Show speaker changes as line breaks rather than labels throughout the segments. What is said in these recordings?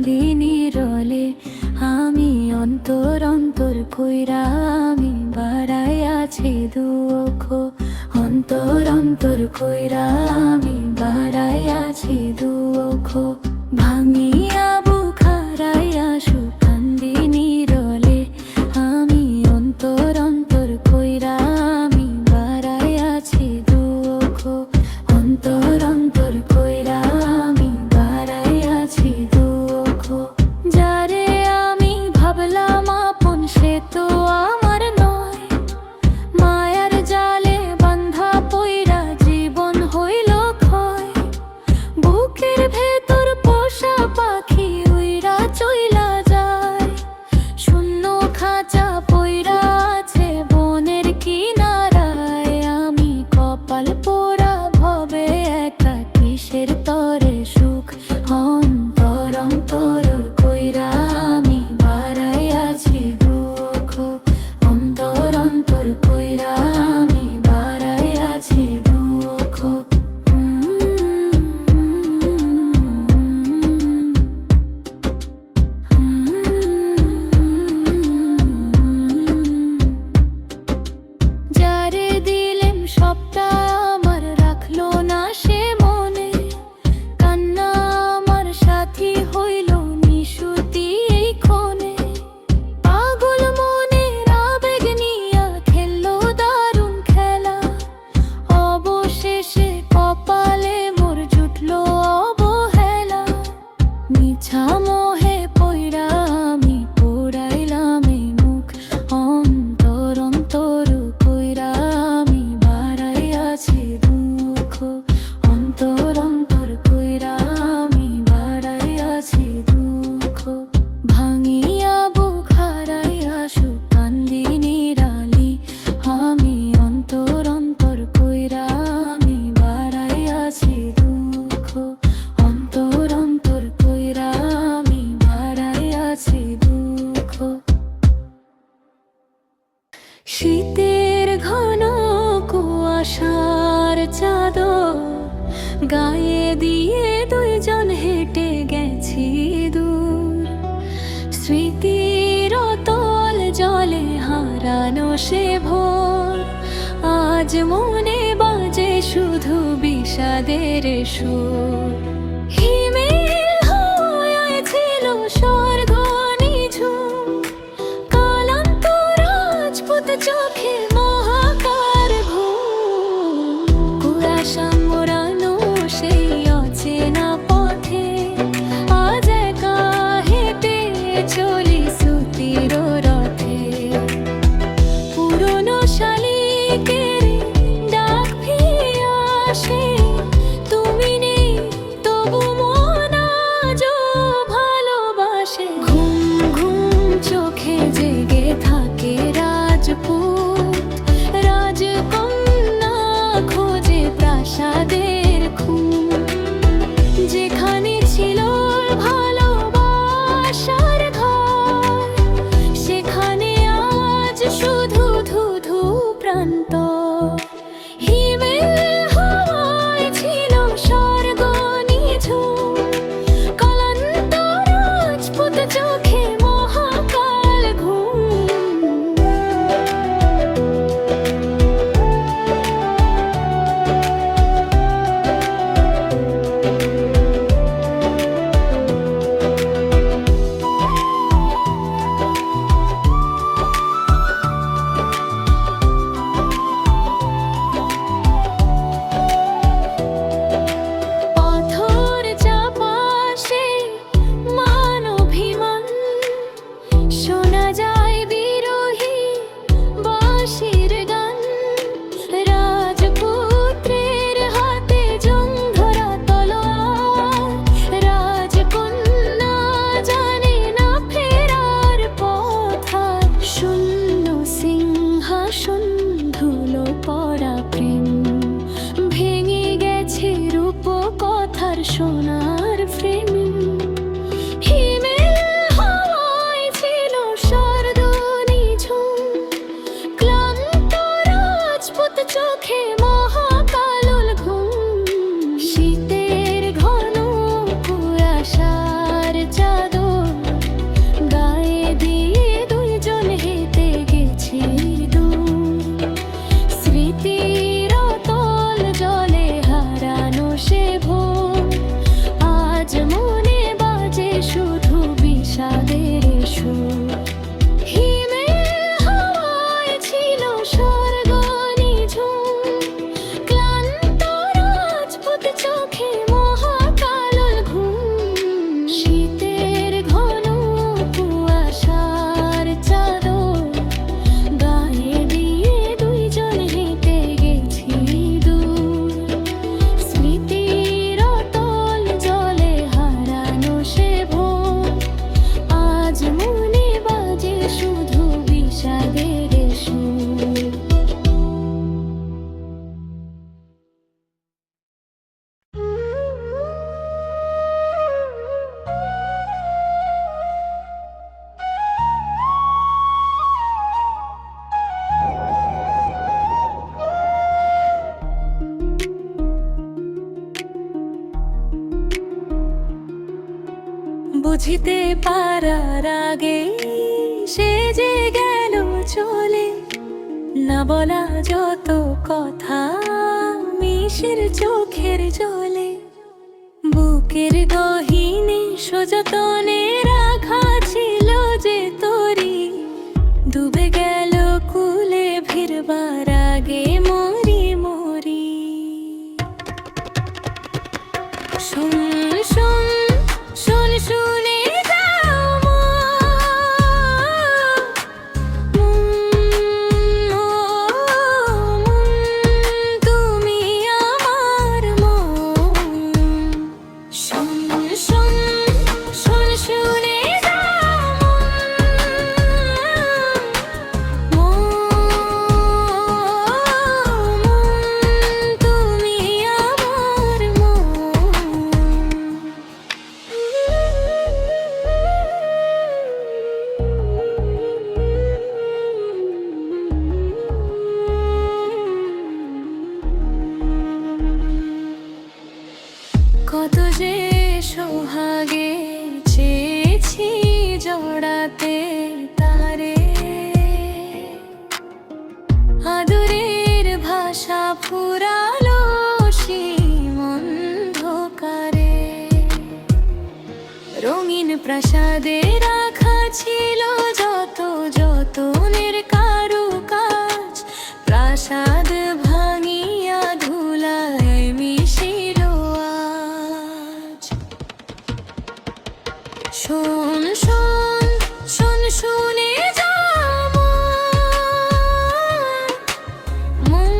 কান্দি নিরলে। আমি অন্তর অন্তর কইরা আমি বাড়াই আছি দুঃখ। অন্তর অন্তর কইরা আমি বাড়াই আছি দুঃখ। ভাঙিয়া বুক হারাইয়া সুখ কান্দি নিরলে। আমি অন্তর অন্তর কইরা আমি বাড়াই আছি দুঃখ। অন্তর অন্তর কইরা আমি বাড়াই আছি দুঃখ। যারে আমি ভাবলাম আপন সে তো আমার নয়। মায়ার জালে বান্ধা পইরা জীবন হইল ক্ষয়। বুকের ভেতর পোষা পাখি উইরা চইলা যায়। শূন্য খাঁচা পইরা আছে বনের কিনারায়। আমি কপাল পোড়া ভবে একা কিসের তরে সুখ। অন্তর অন্তর কইরা আমি বাড়াই আছি দুঃখ। অন্তর অন্তর কইরা আমি বাড়াই আছি দুঃখ। যারে দিলেম সবটা আমার রাখলো না সে মনে। কান্না আমার সাথী হইল নিশুতি এই ক্ষণে। পাগল মনের আবেগ নিয়া খেললো দারুণ খেলা। অবশেষে কপালে মোর জুটলো অবহেলা। মিছা মোহে পইরা আমি পোড়াইলাম এই মুখ। অন্তর অন্তর কইরা আমি বাড়াই আছি দুঃখ। অন্তর অন্তর কইরা আমি বাড়াই আছি দুঃখ। ভাঙিয়া বুক হারাইয়া সুখ কান্দি নিরালি। আমি অন্তর অন্তর কইরা আমি বাড়াই আছি দুঃখ। অন্তর অন্তর কইরা আমি বাড়াই আছি দুঃখ। শীতের ঘন কুয়াশার চাদর গায়ে দিয়ে দুইজন হেঁটে গেছি দূর। স্মৃতির অতল জলে হারানো সে ভোর। আজ মনে বাজে শুধু বিষাদের সুর। হিমেল হয়ে ছিল স্বর্গ নিঝুম। কালান্ত রাজপুত চোখে মহাকার ঘুম। কুয়াশা মোড়ানো সেই অচেনা পথে আজ একা হেঁটে চলি সুতির রথে। পুরনো শালিকের ডাক ফিরে আসে। তুমি নেই তো শুধু বিষাদের সুর। হিমের হাওয়ায় ছিল স্বর্গ নিঝুম, ক্লান্ত রাজপুত চোখে মহাকালর ঘুম। শীতের ঘন কুয়াশার চাদর গায়ে দিয়ে দুইজন হেঁটে গেছি দূর। স্মৃতির অতল জলে হারানো সে ভোর, আজ মনে বাজে শুধু বিষাদের সুর। বুঝিতে পারার আগে সে যে গেল চলে, না বলা যত কথা মিশের চোখের জলে। বুকের গহীনে সযতনে রাখা ছিল যে তরি, ডুবে গেল কুলে ভিড়বার আগে মরি মরি। শোন শোন শোন শুনে যাও মন, ও মন, তুমি আমার মন। শোন শোন শোন শুনে যাও মন, মন, তুমি আমার মন। কত যে সোহাগে চেয়েছি জড়াতে তারে, আদরের ভাষা ফুরালো সীম অন্ধকারে। রঙিন প্রাসাদে রাখা ছিল যত যতনের কারুকাজ, প্রাসাদ ভাঙিয়া ধুলায় মিশিল আজ। শোন শোন শোন শুনে যাও মন, মন,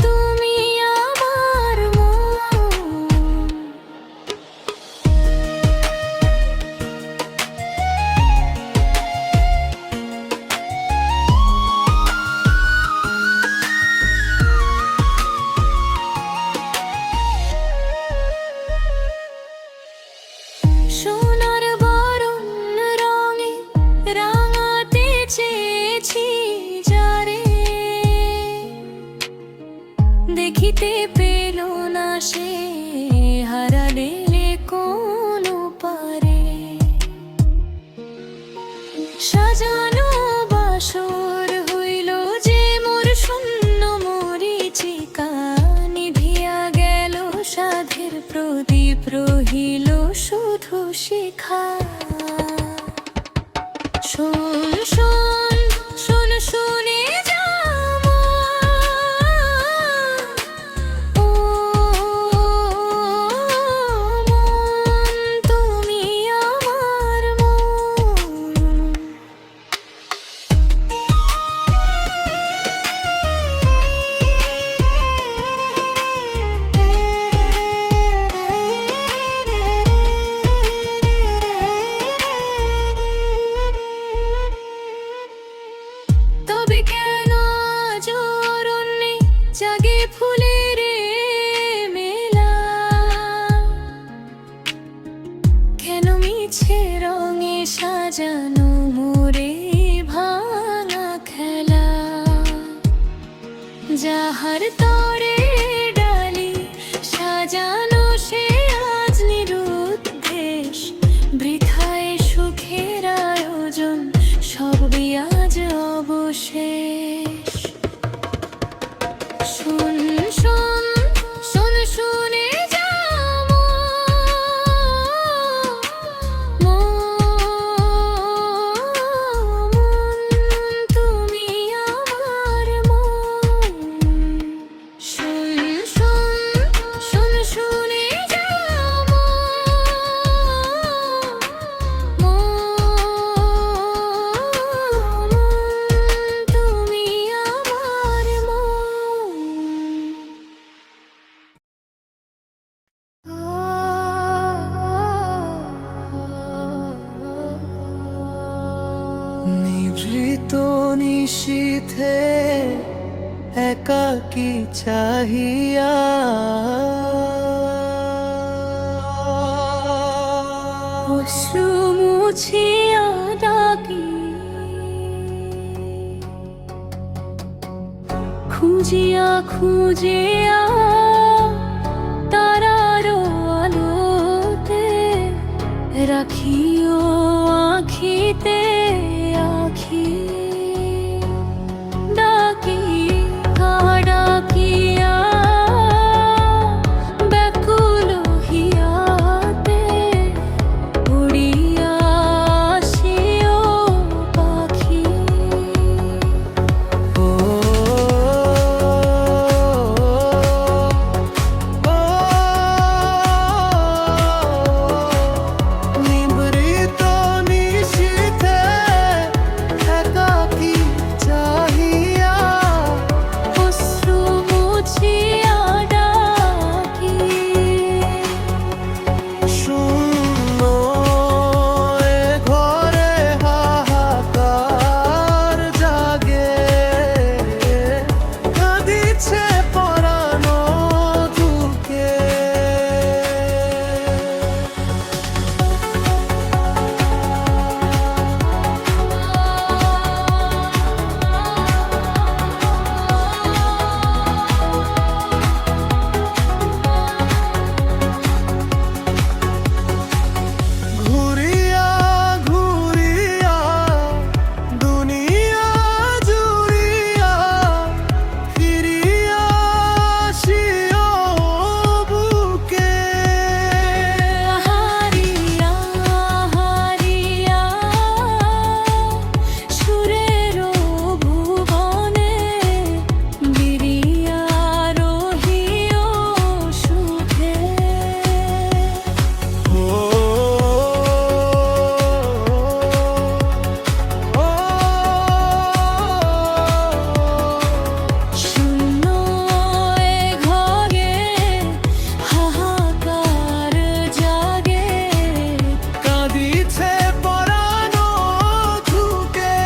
তুমি আমার মন। সোনার বরণ রঙে রাঙাতে চেয়েছি যারে, দেখিতে পেল না সে হারালে কোন পারে। সাজানো বাসর হইল যে মোর শূন্য মরীচিকা, নিভিয়া গেল সাধের প্রদীপ রহিল শুধু শিখা। শোন শোন শোন শুনে যাও মন, ও মন, তুমি আমার মন। তবে কেন আজ অরণ্যে জাগে ফুলের মেলা, কেন মিছে রঙে সাজানো মোরে ভাঙা খেলা। যাহার তরে ডালি সাজানো সে আজ নিরুদ্দেশ, বৃথায় সুখের আয়োজন সবই আজ অবশেষ। শোন শোন শোন শুনে যাও মন,
ধৃত নিশীথে একাকী চাহিয়া
অশ্রু মুছিয়া ডাকি খুঁজিয়া খুঁজিয়া তারার আলোতে রাখিও আখিতে আখি ডাকি ডাকিয়া ব্যাকুল হিয়াতে উড়িয়া আসিও পাখি
ও নিভৃত নিশীথে একাকী চাহিয়া
অশ্রু মুছিয়া ডাকি
শূন্য এ ঘরে হাহাকার জাগে কাঁদিছে পরানো দুঃখে ঘুরিয়া ঘুরিয়া দুনিয়া জুড়িয়া ফিরিয়া আসিও বুকে
হারিয়া হারিয়া সুরের ভুবনে বিরিয়া রহিও সুখে
ও
শূন্য এ ঘরে হাহাকার জাগে
কাঁদিছে পরানো দুঃখে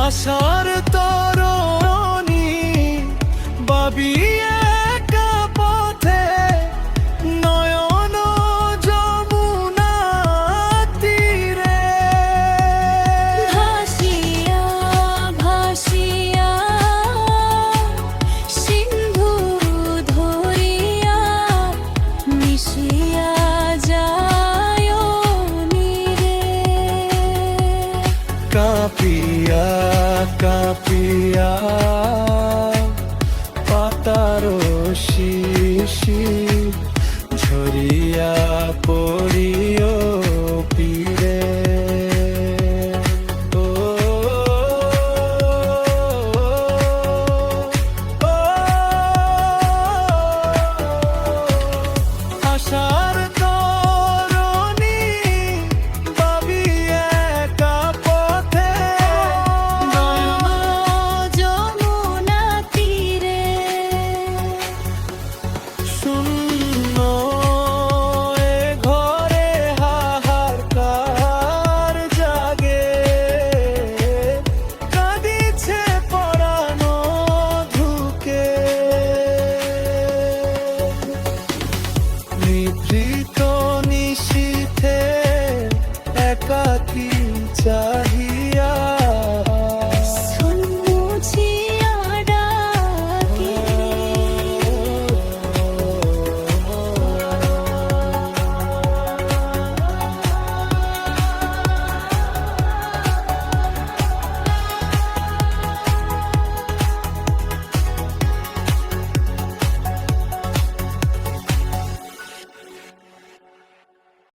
আশার তরণী বাবি একা পথে নয়ন যমুনা তীরে
ভাসিয়া ভাসিয়া সিন্ধু ধরিয়া মিশিয়া যায় নীরে
কাঁপিয়া কাঁপিয়া পাতার শিশির ঝরিয়া পড়িও পীরে ও আশার তরণী বাবি একা পথে
যমুনা তীরে
শূন্য